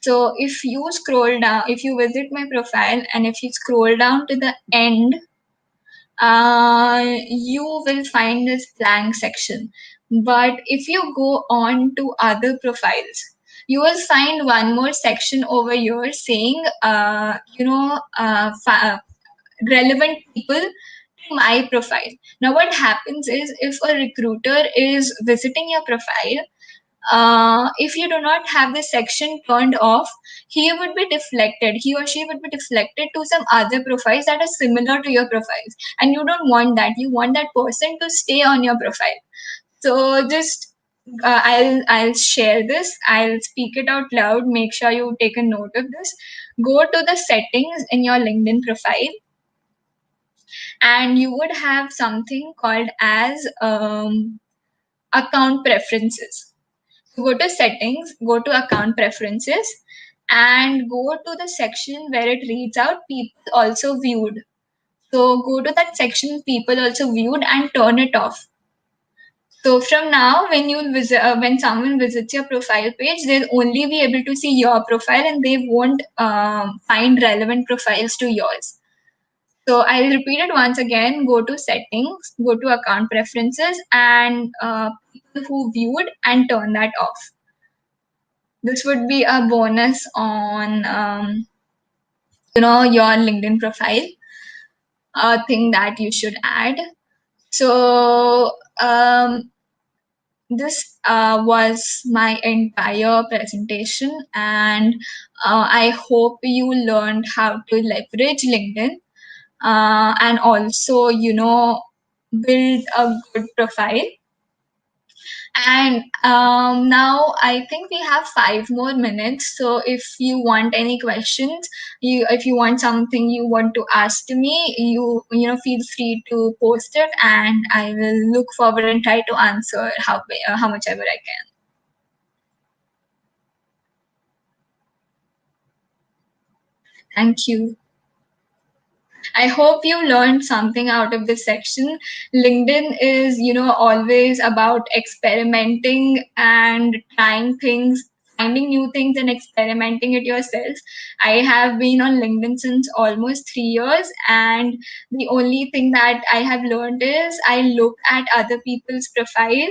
So if you scroll down, if you visit my profile and if you scroll down to the end, you will find this blank section. But if you go on to other profiles, you will find one more section over here saying, relevant people to my profile. Now, what happens is if a recruiter is visiting your profile, if you do not have this section turned off, he would be deflected. He or she would be deflected to some other profiles that are similar to your profiles, and you don't want that. You want that person to stay on your profile. So just I'll share this. I'll speak it out loud. Make sure you take a note of this. Go to the settings in your LinkedIn profile, and you would have something called as account preferences. So go to settings, go to account preferences, and go to the section where it reads out people also viewed. So go to that section people also viewed and turn it off. So from now, when you visit, when someone visits your profile page, they'll only be able to see your profile, and they won't find relevant profiles to yours. So I'll repeat it once again. Go to settings, go to account preferences, and people who viewed, and turn that off. This would be a bonus on your LinkedIn profile, a thing that you should add. So this was my entire presentation, and I hope you learned how to leverage LinkedIn, and also build a good profile. And now I think we have 5 more minutes. So if you want any questions, if you want something you want to ask to me, feel free to post it, and I will look forward and try to answer how much ever I can. Thank you. I hope you learned something out of this section. LinkedIn is, always about experimenting and trying things, finding new things and experimenting it yourself. I have been on LinkedIn since almost 3 years, and the only thing that I have learned is I look at other people's profile,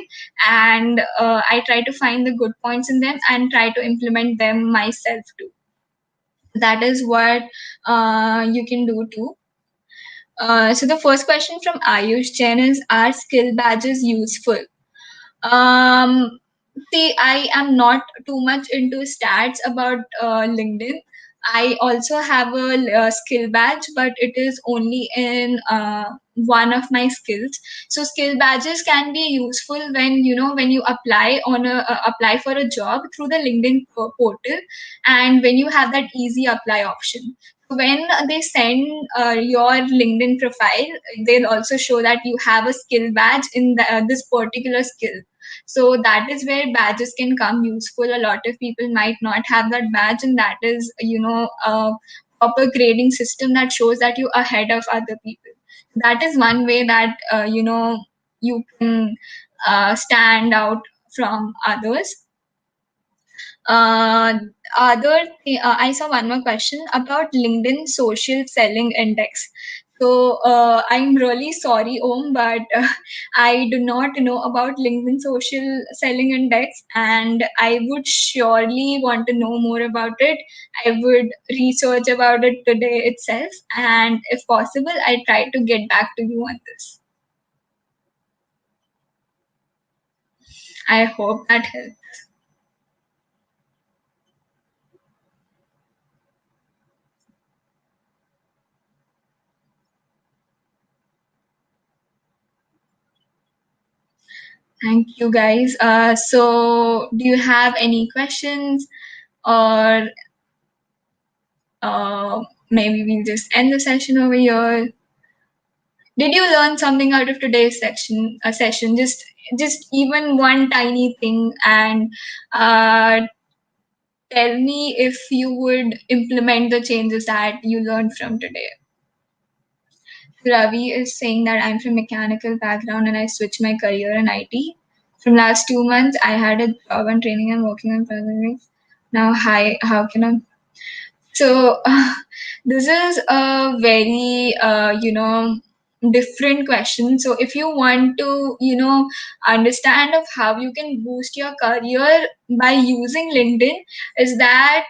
and I try to find the good points in them and try to implement them myself too. That is what you can do too. So the first question from Ayush Jain is: Are skill badges useful? Um, See, I am not too much into stats about LinkedIn. I also have a skill badge, but it is only in one of my skills. So skill badges can be useful when you apply for a job through the LinkedIn portal, and when you have that easy apply option. So when they send your LinkedIn profile, they'll also show that you have a skill badge in this particular skill. So that is where badges can come useful. A lot of people might not have that badge, and that is a proper grading system that shows that you're ahead of other people. That is one way that you can stand out from others. uh, I saw one more question about LinkedIn social selling index. So I'm really sorry, Om, but I do not know about LinkedIn social selling index, and I would surely want to know more about it. I would research about it today itself, and if possible, I try to get back to you on this. I hope that helps. Thank you, guys. So, do you have any questions, or maybe we'll just end the session over here? Did you learn something out of today's session? Just even one tiny thing, and uh, tell me if you would implement the changes that you learned from today. Ravi is saying that I'm from mechanical background and I switched my career in IT. From last 2 months, I had a job and training and working on projects. Now, hi, how can I? So, this is a very, different question. So, if you want to, understand of how you can boost your career by using LinkedIn, is that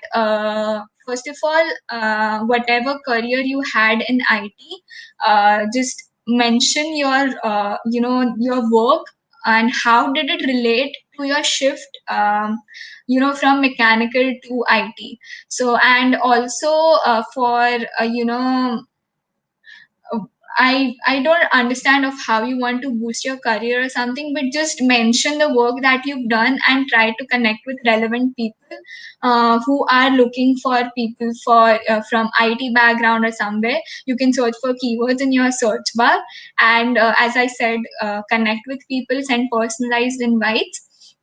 first of all, whatever career you had in IT, just mention your work and how did it relate to your shift, from mechanical to IT. So, and also for uh, I don't understand of how you want to boost your career or something, but just mention the work that you've done and try to connect with relevant people who are looking for people for from IT background or somewhere. You can search for keywords in your search bar, and as I said, connect with people, send personalized invites,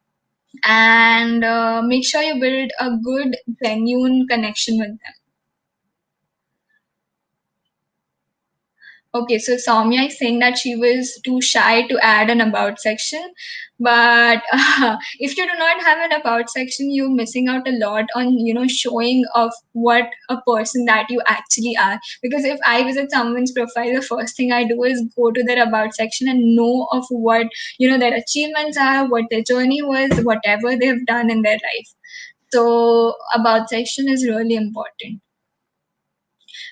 and make sure you build a good, genuine connection with them. Okay, so Soumya is saying that she was too shy to add an about section, but if you do not have an about section, you're missing out a lot on showing of what a person that you actually are. Because if I visit someone's profile, the first thing I do is go to their about section and know of what their achievements are, what their journey was, whatever they've done in their life. So about section is really important.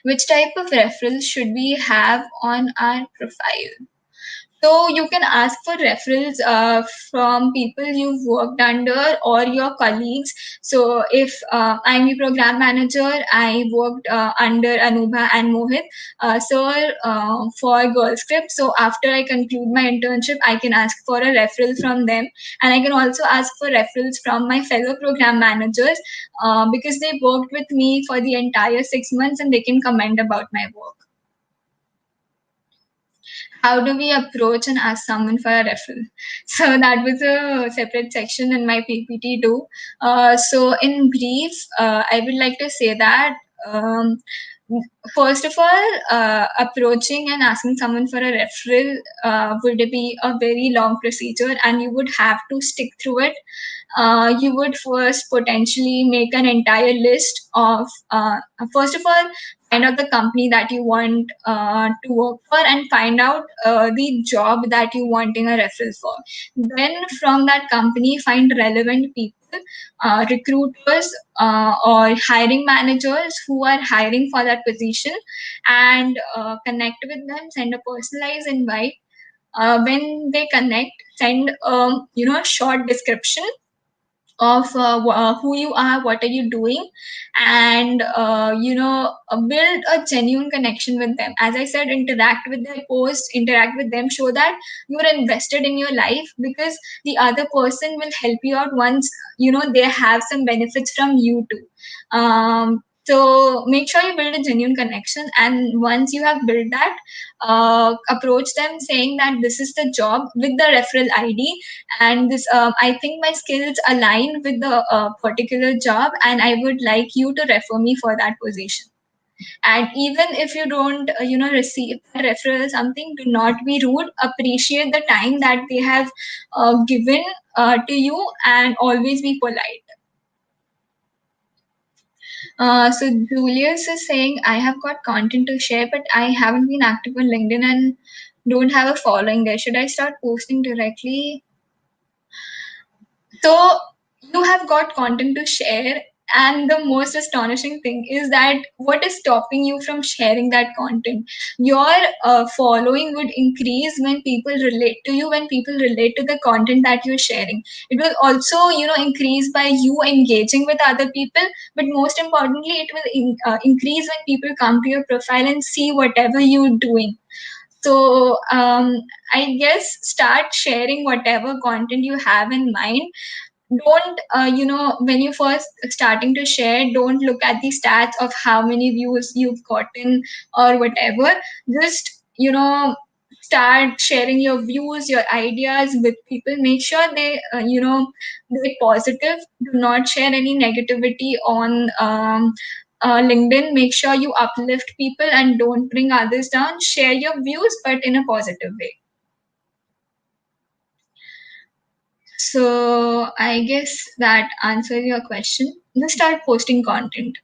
Which type of referrals should we have on our profile? So you can ask for referrals from people you've worked under or your colleagues. So if I'm the program manager, I worked under Anubha and Mohit, sir, for GirlScript. So after I conclude my internship, I can ask for a referral from them, and I can also ask for referrals from my fellow program managers because they worked with me for the entire 6 months and they can comment about my work. How do we approach and ask someone for a referral? So that was a separate section in my PPT too. So in brief, I would like to say that first of all, approaching and asking someone for a referral would be a very long procedure, and you would have to stick through it. You would first potentially make an entire list of, first of all, find out the company that you want to work for and find out the job that you wanting a referral for. Then from that company, find relevant people, recruiters or hiring managers who are hiring for that position, and connect with them, send a personalized invite. When they connect, send a short description of who you are, what are you doing, and build a genuine connection with them. As I said, interact with their posts, interact with them, show that you're invested in your life, because the other person will help you out once they have some benefits from you too. So make sure you build a genuine connection, and once you have built that, approach them saying that this is the job with the referral ID, and this I think my skills align with the particular job, and I would like you to refer me for that position. And even if you don't receive a referral or something, do not be rude, appreciate the time that they have given to you, and always be polite. So Julius is saying, I have got content to share, but I haven't been active on LinkedIn and don't have a following there. Should I start posting directly? So you have got content to share, and the most astonishing thing is that what is stopping you from sharing that content? Your following would increase when people relate to you, when people relate to the content that you're sharing. It will also, increase by you engaging with other people, but most importantly, it will increase when people come to your profile and see whatever you're doing. So I guess start sharing whatever content you have in mind. Don't when you first starting to share, don't look at the stats of how many views you've gotten or whatever. Just start sharing your views, your ideas with people. Make sure they they're positive. Do not share any negativity on LinkedIn. Make sure you uplift people and don't bring others down. Share your views, but in a positive way. So I guess that answers your question. Just start posting content.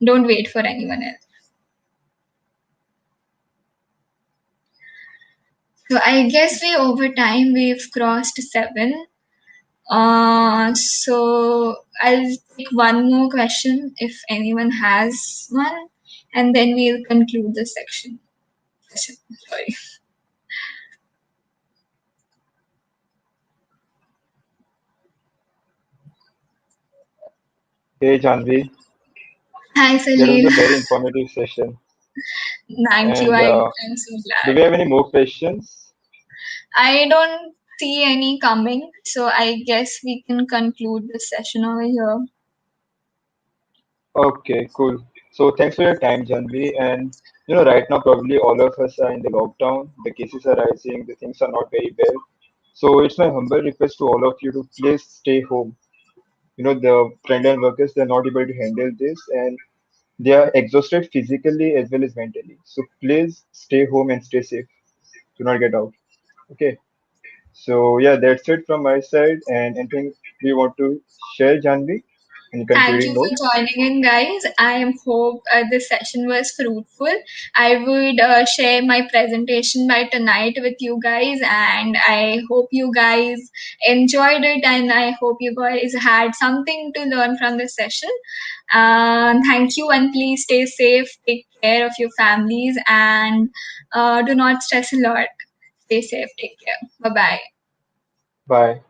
Don't wait for anyone else. So I guess over time we've crossed 7. So I'll take one more question if anyone has one, and then we'll conclude the section. Sorry. Hey Janvi, Hi that was Salil. a very informative session. Thank you. And I'm so do glad. we have any more questions? I don't see any coming, so I guess we can conclude this session over here. Okay, cool. So thanks for your time, Janvi. And right now probably all of us are in the lockdown. The cases are rising. The things are not very well. So it's my humble request to all of you to please stay home. The frontline workers, they're not able to handle this, and They are exhausted physically as well as mentally. So please stay home and stay safe. Do not get out. Okay. So yeah, that's it from my side. And anything we want to share, Janvi? Any Thank concluding you note? for joining in, guys. I hope this session was fruitful. I would share my presentation by tonight with you guys, and I hope you guys enjoyed it, and I hope you guys had something to learn from this session. Thank you, and please stay safe, take care of your families, and do not stress a lot. Stay safe, take care. Bye bye. Bye.